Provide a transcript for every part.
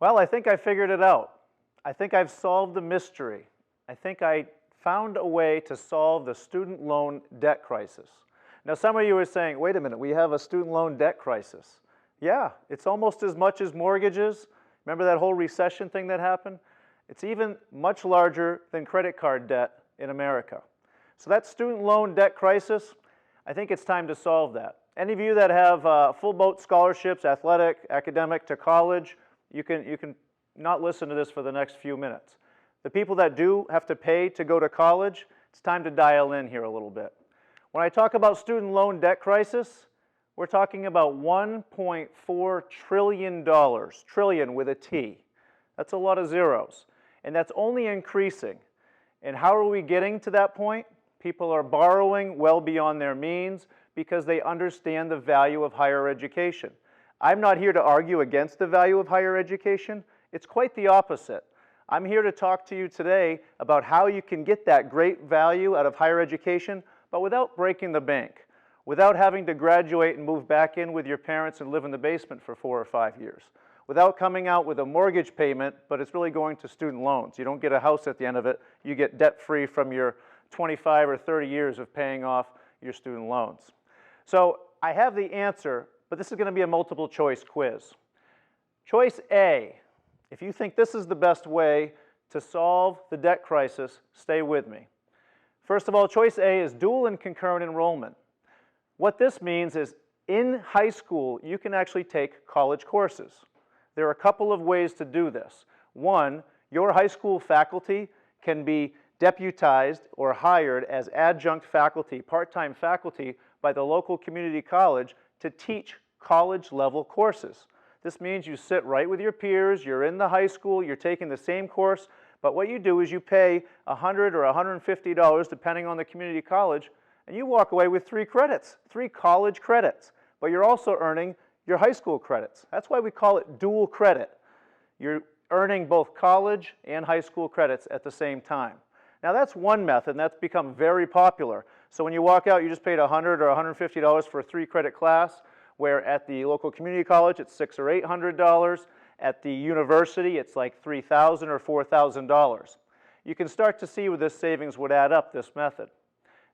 Well, I think I figured it out. I think I've solved the mystery. I think I found a way to solve the student loan debt crisis. Now, some of you are saying, wait a minute, we have a student loan debt crisis. Yeah, it's almost as much as mortgages. Remember that whole recession thing that happened? It's even much larger than credit card debt in America. So that student loan debt crisis, I think it's time to solve that. Any of you that have full boat scholarships, athletic, academic to college, you can not listen to this for the next few minutes. The people that do have to pay to go to college, it's time to dial in here a little bit. When I talk about student loan debt crisis, we're talking about $1.4 trillion, trillion with a T. That's a lot of zeros. And that's only increasing. And how are we getting to that point? People are borrowing well beyond their means because they understand the value of higher education. I'm not here to argue against the value of higher education. It's quite the opposite. I'm here to talk to you today about how you can get that great value out of higher education, but without breaking the bank, without having to graduate and move back in with your parents and live in the basement for 4 or 5 years, without coming out with a mortgage payment, but it's really going to student loans. You don't get a house at the end of it. You get debt-free from your 25 or 30 years of paying off your student loans. So I have the answer, but this is going to be a multiple choice quiz. Choice A, if you think this is the best way to solve the debt crisis, stay with me. First of all, choice A is dual and concurrent enrollment. What this means is in high school, you can actually take college courses. There are a couple of ways to do this. One, your high school faculty can be deputized or hired as adjunct faculty, part-time faculty by the local community college to teach college-level courses. This means you sit right with your peers, you're in the high school, you're taking the same course, but what you do is you pay $100 or $150 depending on the community college, and you walk away with 3 credits, 3 college credits, but you're also earning your high school credits. That's why we call it dual credit. You're earning both college and high school credits at the same time. Now that's one method, and that's become very popular. So when you walk out, you just paid $100 or $150 for a 3-credit class, where at the local community college it's $600 or $800. At the university it's like $3,000 or $4,000. You can start to see where this savings would add up, this method.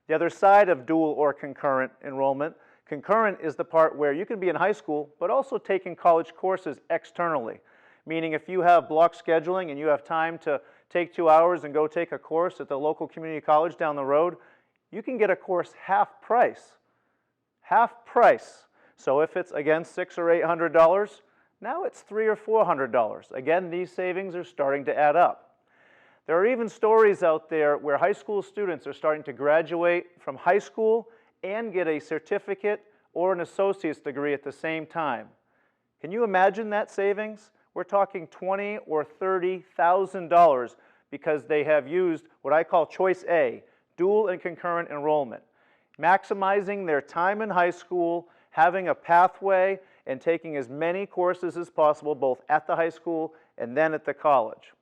The other side of dual or concurrent enrollment, concurrent is the part where you can be in high school but also taking college courses externally. Meaning if you have block scheduling and you have time to take 2 hours and go take a course at the local community college down the road, you can get a course half price. Half price. So if it's, again, $600 or $800, now it's $300 or $400. Again, these savings are starting to add up. There are even stories out there where high school students are starting to graduate from high school and get a certificate or an associate's degree at the same time. Can you imagine that savings? We're talking $20,000 or $30,000 because they have used what I call choice A, dual and concurrent enrollment. Maximizing their time in high school, having a pathway, and taking as many courses as possible, both at the high school and then at the college.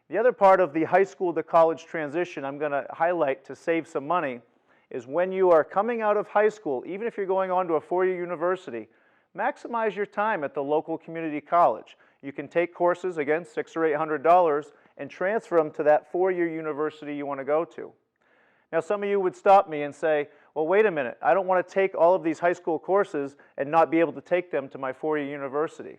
The other part of the high school to college transition I'm going to highlight to save some money is when you are coming out of high school, even if you're going on to a 4-year university, maximize your time at the local community college. You can take courses, again, $600 or $800, and transfer them to that 4-year university you want to go to. Now, some of you would stop me and say, well, wait a minute, I don't want to take all of these high school courses and not be able to take them to my 4-year university.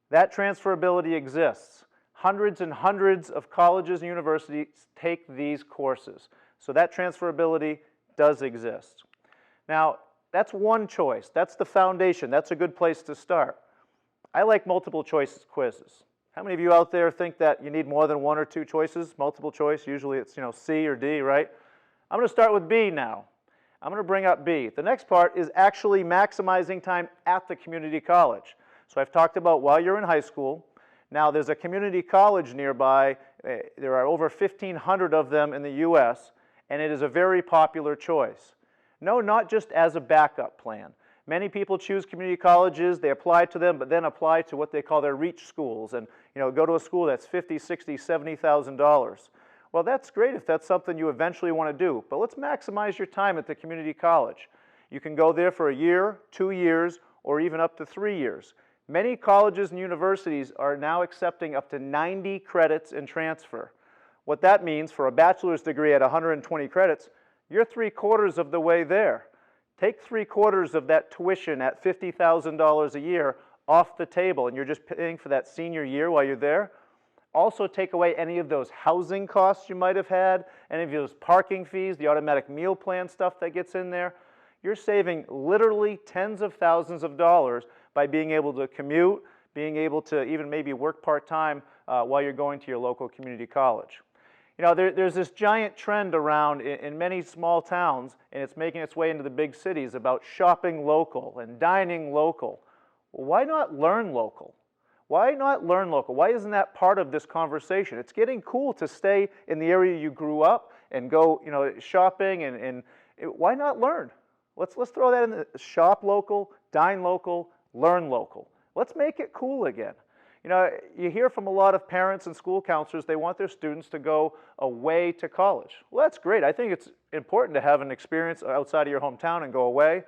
That transferability exists. Hundreds and hundreds of colleges and universities take these courses. So that transferability does exist. Now, that's one choice. That's the foundation. That's a good place to start. I like multiple choice quizzes. How many of you out there think that you need more than 1 or 2 choices? Multiple choice, usually it's, C or D, right? I'm going to start with B now. I'm going to bring up B. The next part is actually maximizing time at the community college. So I've talked about while you're in high school. Now there's a community college nearby. There are over 1,500 of them in the U.S., and it is a very popular choice. No, not just as a backup plan. Many people choose community colleges, they apply to them, but then apply to what they call their reach schools and go to a school that's $50,000, $60,000, $70,000. Well, that's great if that's something you eventually want to do, but let's maximize your time at the community college. You can go there for a year, 2 years, or even up to 3 years. Many colleges and universities are now accepting up to 90 credits in transfer. What that means for a bachelor's degree at 120 credits, you're 3/4 of the way there. Take 3/4 of that tuition at $50,000 a year off the table, and you're just paying for that senior year while you're there. Also take away any of those housing costs you might have had, any of those parking fees, the automatic meal plan stuff that gets in there. You're saving literally tens of thousands of dollars by being able to commute, being able to even maybe work part-time while you're going to your local community college. You know, there's this giant trend around in many small towns, and it's making its way into the big cities, about shopping local and dining local. Well, why not learn local? Why not learn local? Why isn't that part of this conversation? It's getting cool to stay in the area you grew up and go, you know, shopping, and why not learn? Let's throw that in the shop local, dine local, learn local. Let's make it cool again. You know, you hear from a lot of parents and school counselors, they want their students to go away to college. Well, that's great. I think it's important to have an experience outside of your hometown and go away,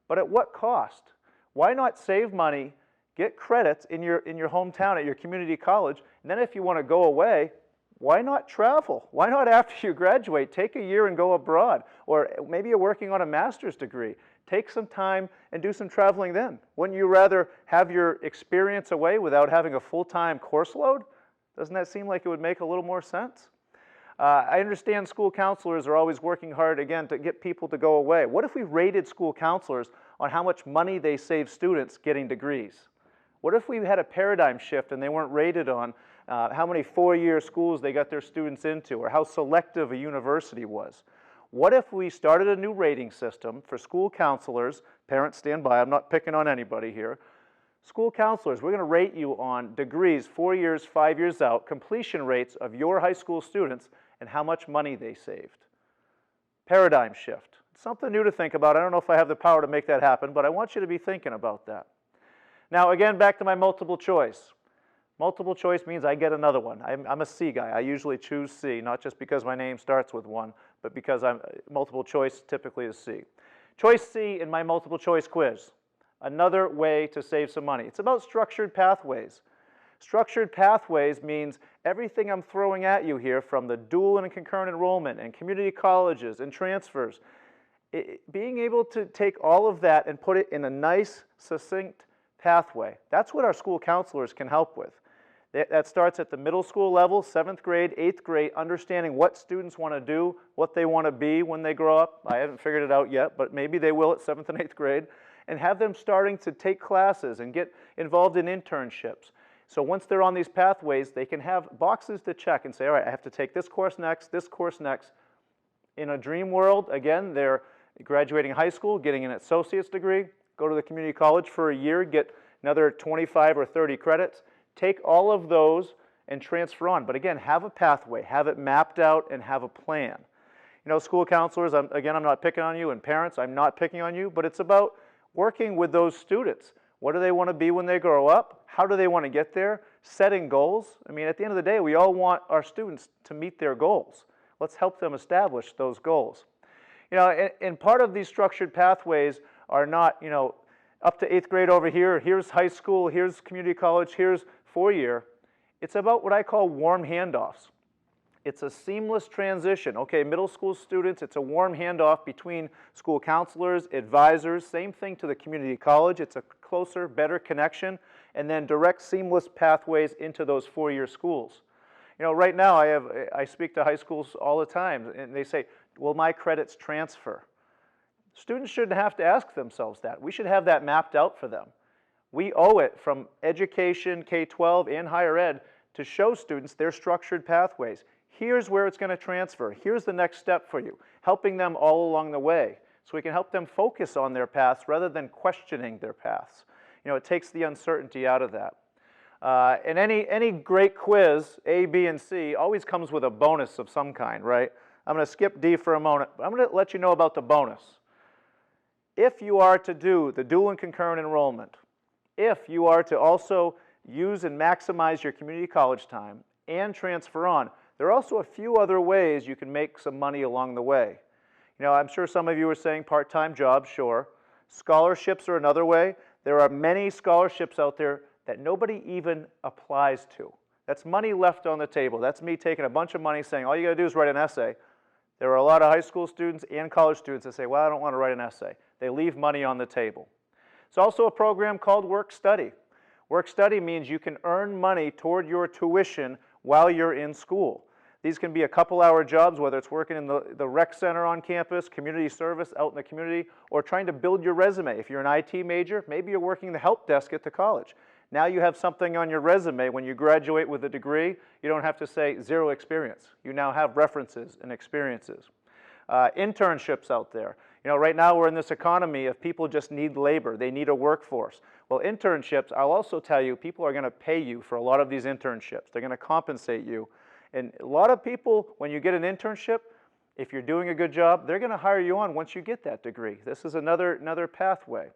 but at what cost? Why not save money, get credits in your hometown at your community college, and then if you want to go away, why not travel? Why not after you graduate, take a year and go abroad? Or maybe you're working on a master's degree. Take some time and do some traveling then. Wouldn't you rather have your experience away without having a full-time course load? Doesn't that seem like it would make a little more sense? I understand school counselors are always working hard, again, to get people to go away. What if we rated school counselors on how much money they save students getting degrees? What if we had a paradigm shift and they weren't rated on how many four-year schools they got their students into, or how selective a university was? What if we started a new rating system for school counselors? Parents, stand by, I'm not picking on anybody here. School counselors, we're going to rate you on degrees, 4 years, 5 years out, completion rates of your high school students, and how much money they saved. Paradigm shift. Something new to think about. I don't know if I have the power to make that happen, but I want you to be thinking about that. Now, again, back to my multiple choice. Multiple choice means I get another one. I'm a C guy. I usually choose C, not just because my name starts with one, but because multiple choice typically is C. Choice C in my multiple choice quiz. Another way to save some money. It's about structured pathways. Structured pathways means everything I'm throwing at you here, from the dual and concurrent enrollment and community colleges and transfers, being able to take all of that and put it in a nice, succinct pathway. That's what our school counselors can help with. That starts at the middle school level, 7th grade, 8th grade, understanding what students want to do, what they want to be when they grow up. I haven't figured it out yet, but maybe they will at 7th and 8th grade, and have them starting to take classes and get involved in internships. So once they're on these pathways, they can have boxes to check and say, all right, I have to take this course next, this course next. In a dream world, again, they're graduating high school, getting an associate's degree, go to the community college for a year, get another 25 or 30 credits, take all of those and transfer on. But again, have a pathway, have it mapped out, and have a plan. You know, school counselors, again, I'm not picking on you, and parents, I'm not picking on you, but it's about working with those students. What do they want to be when they grow up? How do they want to get there? Setting goals. I mean, at the end of the day, we all want our students to meet their goals. Let's help them establish those goals. You know, and part of these structured pathways are not, you know, up to 8th grade over here, here's high school, here's community college, here's 4-year. It's about what I call warm handoffs. It's a seamless transition. Okay, middle school students, it's a warm handoff between school counselors, advisors, same thing to the community college. It's a closer, better connection, and then direct seamless pathways into those 4-year schools. You know, right now I speak to high schools all the time, and they say, will my credits transfer? Students shouldn't have to ask themselves that. We should have that mapped out for them. We owe it from education, K-12, and higher ed to show students their structured pathways. Here's where it's going to transfer. Here's the next step for you, helping them all along the way so we can help them focus on their paths rather than questioning their paths. You know, it takes the uncertainty out of that. And any great quiz, A, B, and C, always comes with a bonus of some kind, right? I'm going to skip D for a moment, but I'm going to let you know about the bonus. If you are to do the dual and concurrent enrollment, if you are to also use and maximize your community college time and transfer on, there are also a few other ways you can make some money along the way. You know, I'm sure some of you are saying part-time jobs, sure. Scholarships are another way. There are many scholarships out there that nobody even applies to. That's money left on the table. That's me taking a bunch of money saying, all you got to do is write an essay. There are a lot of high school students and college students that say, well, I don't want to write an essay. They leave money on the table. It's also a program called Work Study. Work Study means you can earn money toward your tuition while you're in school. These can be a couple-hour jobs, whether it's working in the rec center on campus, community service out in the community, or trying to build your resume. If you're an IT major, maybe you're working the help desk at the college. Now you have something on your resume when you graduate with a degree. You don't have to say zero experience. You now have references and experiences. Internships out there. You know, right now we're in this economy of people just need labor. They need a workforce. Well, internships, I'll also tell you, people are going to pay you for a lot of these internships. They're going to compensate you. And a lot of people, when you get an internship, if you're doing a good job, they're going to hire you on once you get that degree. This is another pathway.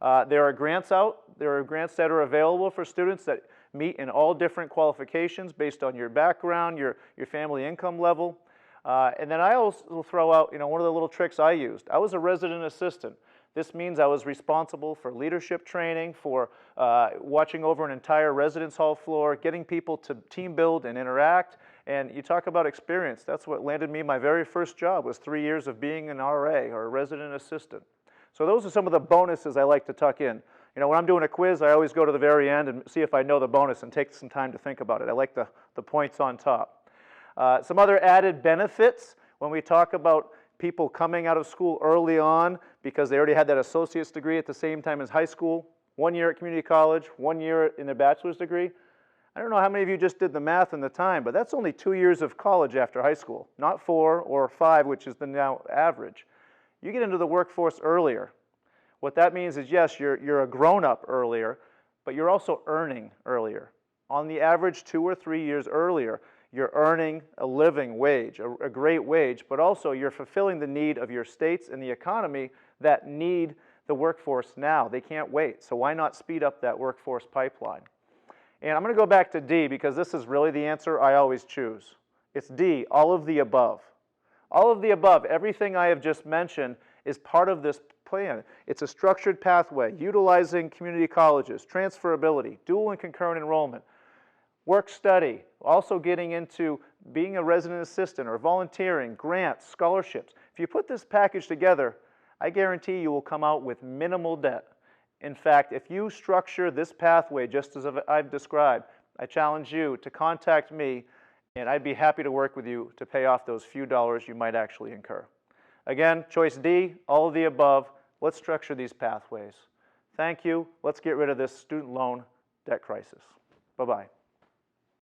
There are grants out. There are grants that are available for students that meet in all different qualifications based on your background, your family income level. And then I also throw out, you know, one of the little tricks I used. I was a resident assistant. This means I was responsible for leadership training, for watching over an entire residence hall floor, getting people to team build and interact. And you talk about experience. That's what landed me. My very first job was 3 years of being an RA, or a resident assistant. So those are some of the bonuses I like to tuck in. You know, when I'm doing a quiz, I always go to the very end and see if I know the bonus and take some time to think about it. I like the points on top. Some other added benefits when we talk about people coming out of school early on because they already had that associate's degree at the same time as high school, 1 year at community college, 1 year in their bachelor's degree. I don't know how many of you just did the math and the time, but that's only 2 years of college after high school, not 4 or 5, which is the now average. You get into the workforce earlier. What that means is, yes, you're a grown-up earlier, but you're also earning earlier. On the average, 2 or 3 years earlier, you're earning a living wage, a great wage, but also you're fulfilling the need of your states and the economy that need the workforce now. They can't wait, so why not speed up that workforce pipeline? And I'm going to go back to D because this is really the answer I always choose. It's D, all of the above. All of the above, everything I have just mentioned is part of this plan. It's a structured pathway, utilizing community colleges, transferability, dual and concurrent enrollment, work study, also getting into being a resident assistant or volunteering, grants, scholarships. If you put this package together, I guarantee you will come out with minimal debt. In fact, if you structure this pathway just as I've described, I challenge you to contact me and I'd be happy to work with you to pay off those few dollars you might actually incur. Again, choice D, all of the above. Let's structure these pathways. Thank you. Let's get rid of this student loan debt crisis. Bye-bye.